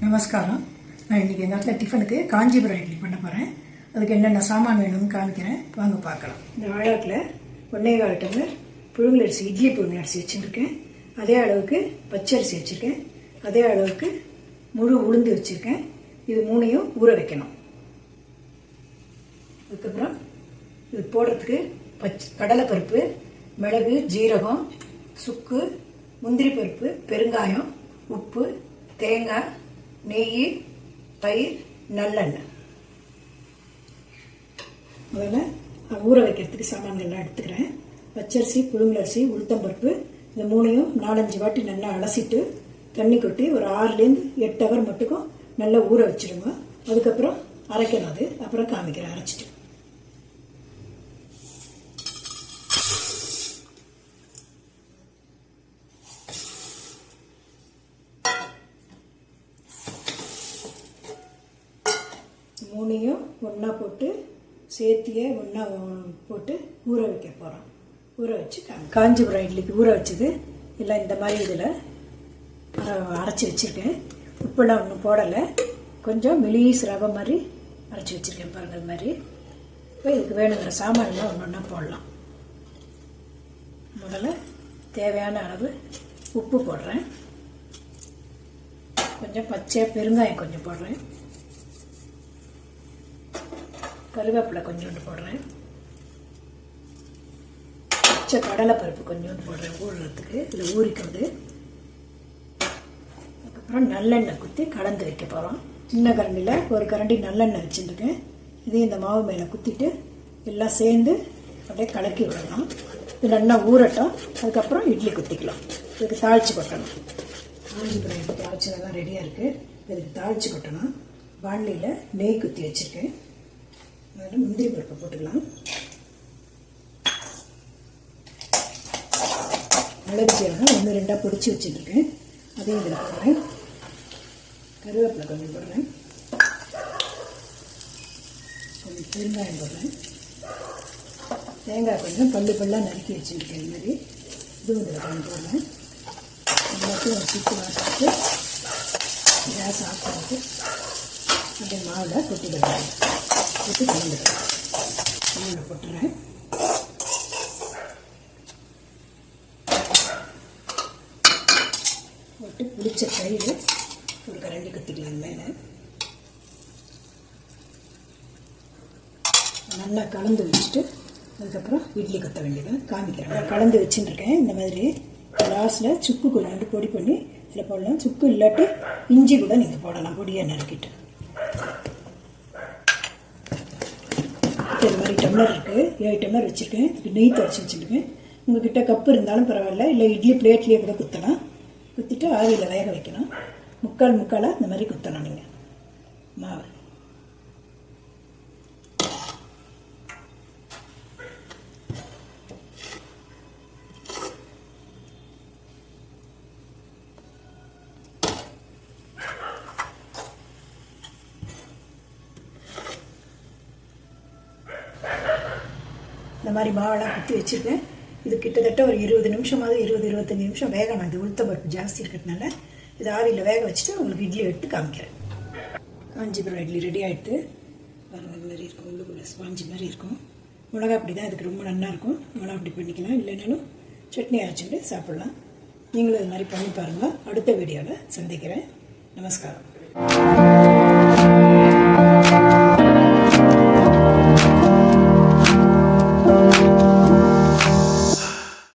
நமஸ்காரம். நான் இன்றைக்கி எங்கள் வீட்டில் டிஃபனுக்கு காஞ்சிபுரம் இட்லி பண்ண போகிறேன். அதுக்கு என்னென்ன சாமான் வேணும்னு காமிக்கிறேன், வாங்க பார்க்கலாம். இந்த வாழைத்தில் 1.25 டம்ளர் புழுங்கலரிசி, இட்லி புழுங்கலரிசி வச்சுருக்கேன். அதே அளவுக்கு பச்சரிசி வச்சுருக்கேன். அதே அளவுக்கு முழு உளுந்து வச்சுருக்கேன். இது மூணையும் ஊற வைக்கணும். அதுக்கப்புறம் இது போடுறதுக்கு கடலைப்பருப்பு, மிளகு, ஜீரகம், சுக்கு, முந்திரி பருப்பு, பெருங்காயம், உப்பு, தேங்காய், நெய், தயிர், நல்லெண்ணெய். முதல்ல ஊற வைக்கிறதுக்கு சாமான்கள்லாம் எடுத்துக்கிறேன். பச்சரிசி, புழுங்கலரிசி, உளுத்தம்பருப்பு, இந்த மூணையும் 4-5 வாட்டி நல்லா அலசிட்டு தண்ணி கொட்டி ஒரு 6-8 ஹவர் மட்டுக்கும் நல்லா ஊற வச்சுடுங்க. அதுக்கப்புறம் அரைக்கணும். அது அப்புறம் காமிக்கிறேன் அரைச்சிட்டு. மூணையும் ஒன்றா போட்டு சேர்த்தியே ஒன்றா போட்டு ஊற வைக்க போகிறோம். ஊற வச்சு காஞ்சிபுரம் இட்லிக்கு ஊற வச்சது எல்லாம் இந்த மாதிரி இதில் அரைச்சி வச்சுருக்கேன். உப்புலாம் ஒன்றும் போடலை. கொஞ்சம் மெலிஸ் ரவை மாதிரி அரைச்சி வச்சுருக்கேன் பாருங்கள். இது மாதிரி இப்போ இதுக்கு வேணுங்கிற சாமான்லாம் ஒன்று ஒன்றா போடலாம். முதல்ல தேவையான அளவு உப்பு போடுறேன். கொஞ்சம் பச்சை பெருங்காயம் கொஞ்சம் போடுறேன். கருவேப்பிலை கொஞ்சோண்டு போடுறேன். பச்சை கடலைப்பருப்பு கொஞ்சோண்டு போடுறேன் ஊறுறதுக்கு. இதில் ஊறிக்கிறது. அதுக்கப்புறம் நல்லெண்ணெய் குத்தி கலந்து வைக்க போகிறோம். சின்ன கரண்டியில் ஒரு கரண்டி நல்லெண்ணெய் வச்சுருக்கேன். இதையும் இந்த மாவு மேலே குத்திட்டு எல்லாம் சேர்ந்து அப்படியே கலக்கி விடணும். இது நல்லா ஊறட்டும். அதுக்கப்புறம் இட்லி குத்திக்கலாம். இதுக்கு தாளித்து கொட்டணும். காஞ்சிபுரம் இட்லி தாளிச்சதெல்லாம் ரெடியாக இருக்குது. இதுக்கு தாளித்து கொட்டணும். வாண்டியில் நெய் குத்தி வச்சுருக்கேன். அதில் முந்திரி பருப்பு போட்டுக்கலாம். மிளகு சீரகம் 1-2 பொடிச்சு வச்சுருக்கேன். அதையும் இதில் போடுறேன். கருவேப்பிலை கொஞ்சம் போடுறேன். கொஞ்சம் பெருங்காயம் போடுறேன். தேங்காய் கொஞ்சம் பல்லாக நறுக்கி வச்சுருக்கேன். இந்த மாதிரி இதுவும் இதில் கொஞ்சம் போடுறேன். எல்லாத்தையும் ஒரு சுற்றி வாசிட்டு கேஸ் ஆஃப் பண்ணிட்டு அப்படியே மாவில் கொட்டிடுறேன். போட்டு கலந்துடுறேன். மாவில் போட்டுறேன். போட்டு புளிச்ச தயிர் ஒரு கரண்டி குத்திக்கலாம். மேலே நல்லா கலந்து வச்சுட்டு அதுக்கப்புறம் இட்லி கொத்த வேண்டியதான் காமிக்கிறேன். கலந்து வச்சுருக்கேன். இந்த மாதிரி லாஸ்ட்டில் சுக்கு கொஞ்சோண்டு பொடி பண்ணி இதில் போடலாம். சுக்கு இல்லாட்டி இஞ்சி கூட நீங்கள் போடலாம், பொடியாக நறுக்கிட்டு. இது மாதிரி டம்ளர் இருக்குது. 7 டம்ளர் வச்சுருக்கேன். இதுக்கு நெய் துடைச்சி வச்சுருக்கேன். உங்கள்கிட்ட கப்பு இருந்தாலும் பரவாயில்ல, இல்லை இட்லி பிளேட்லேயே கூட குத்தலாம். குத்திட்டு ஆவியில் வேக வைக்கணும். முக்காலாக இந்த மாதிரி குத்தணும் நீங்கள் மாவு. இந்த மாதிரி மாவெல்லாம் குத்தி வச்சுருக்கேன். இது கிட்டத்தட்ட ஒரு 20 நிமிஷமாவது 20-25 நிமிஷம் வேகணும். இது உளுத்தம்பருப்பு ஜாஸ்தி இருக்கிறதுனால இது ஆவியில் வேக வச்சுட்டு உங்களுக்கு இட்லி எடுத்து காமிக்கிறேன். காஞ்சிபுரம் இட்லி ரெடி ஆகிட்டு பாருங்கள். இது மாதிரி இருக்கும். உள்ளுக்குள்ள ஸ்பாஞ்சி மாதிரி இருக்கும். மிளகா அப்படி தான் இதுக்கு ரொம்ப நல்லா இருக்கும். மிளகா அப்படி பண்ணிக்கலாம். இல்லைனாலும் சட்னி அரைச்சிட்டு சாப்பிட்லாம். நீங்களும் இது மாதிரி பண்ணி பாருங்கள். அடுத்த வீடியோவில் சந்திக்கிறேன். நமஸ்காரம்.